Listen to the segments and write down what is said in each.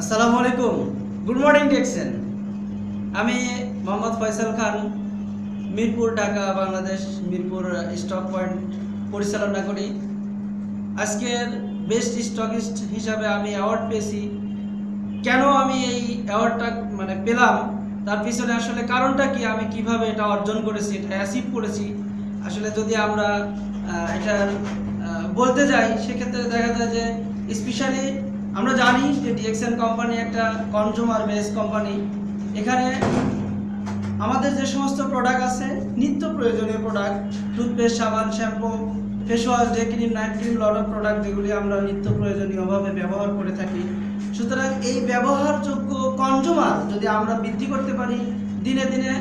আসসালামু আলাইকুম, good morning টেক্সেন। আমি মোহাম্মদ ফয়সাল খান, মিরপুর, ঢাকা, বাংলাদেশ। মিরপুর স্টক পয়েন্ট পরিচালনা করি। আজকের বেস্ট স্টকিস্ট হিসাবে আমি অ্যাওয়ার্ড পেয়েছি। কেন আমি এই অ্যাওয়ার্ডটা পেলাম, তার পিছনে আসলে কারণটা কি, আমি কিভাবে এটা অর্জন করেছি, এটা অ্যাচিভ করেছি, আসলে যদি আমরা এটা বলতে যাই, সেক্ষেত্রে দেখা যায় যে স্পেশালি আমরা জানি যে ডিএক্সএন কোম্পানি একটা কনজিউমার বেস কোম্পানি। এখানে আমাদের যে সমস্ত প্রোডাক্ট আছে, নিত্য প্রয়োজনীয় প্রোডাক্ট, টুথপেস্ট, সাবান, shampoo, face wash, day cream, night cream, lot of product, যেগুলি আমরা নিত্য প্রয়োজনীয়ভাবে ব্যবহার করে থাকি। সুতরাং এই ব্যবহারযোগ্য কনজিউমার যদি আমরা বৃদ্ধি করতে পারি, দিনে দিনে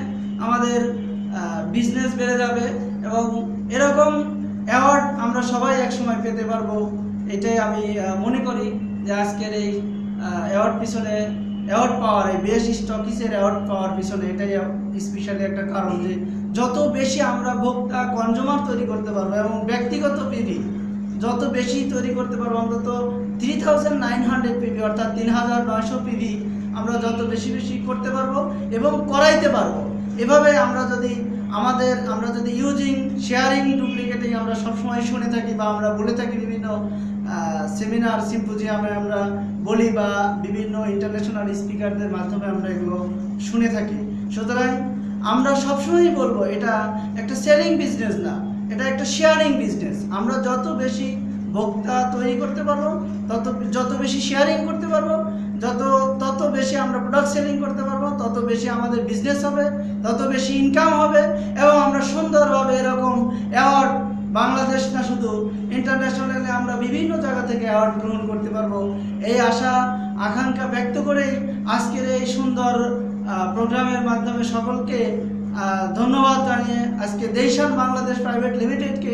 আমাদের বিজনেস বেড়ে যাবে এবং এরকম অ্যাওয়ার্ড আমরা সবাই একসময় পেতে পারবো। এটাই আমি মনে করি যে আজকের এই অ্যাওয়ার্ড পাওয়ার, এই বেস্ট স্টকিসের অ্যাওয়ার্ড পাওয়ার পিছনে এটাই স্পেশালি একটা কারণ, যে যত বেশি আমরা ভোক্তা কনজিউমার তৈরি করতে পারবো এবং ব্যক্তিগত পিভি যত বেশি তৈরি করতে পারবো, অন্তত 3900 পিভি অর্থাৎ 3900 পিভি আমরা যত বেশি বেশি করতে পারবো এবং করাইতে পারবো। এভাবে আমরা যদি ইউজিং, শেয়ারিং, ডুপ্লিকেটিং আমরা সবসময় শুনে থাকি বা আমরা বলে থাকি, বিভিন্ন সেমিনার, সিম্পোজিয়ামে আমরা বলি বা বিভিন্ন ইন্টারন্যাশনাল স্পিকারদের মাধ্যমে আমরা এগুলো শুনে থাকি। সুতরাং আমরা সবসময়ই বলবো, এটা একটা সেলিং বিজনেস না, এটা একটা শেয়ারিং বিজনেস। আমরা যত বেশি ভোক্তা তৈরি করতে পারবো, যত বেশি শেয়ারিং করতে পারবো, তত বেশি আমরা প্রোডাক্ট সেলিং করতে পারবো, তত বেশি আমাদের বিজনেস হবে, তত বেশি ইনকাম হবে এবং আমরা সুন্দরভাবে এরকম অ্যাওয়ার্ড, বাংলাদেশ না শুধু ইন্টারন্যাশনালি আমরা বিভিন্ন জায়গা থেকে অ্যাওয়ার্ড গ্রহণ করতে পারবো। এই আশা আকাঙ্ক্ষা ব্যক্ত করেই আজকের এই সুন্দর প্রোগ্রামের মাধ্যমে সকলকে ধন্যবাদ জানিয়ে, আজকে দেশান বাংলাদেশ প্রাইভেট লিমিটেডকে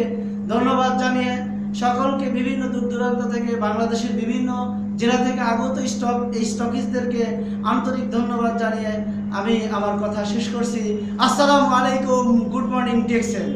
ধন্যবাদ জানিয়ে, সকলকে বিভিন্ন দূর দূরান্ত থেকে, বাংলাদেশের বিভিন্ন জেলা থেকে আগত স্টকিস্টদেরকে আন্তরিক ধন্যবাদ জানিয়ে আমি আমার কথা শেষ করছি। আসসালামু আলাইকুম, গুড মর্নিং টেক্সেন।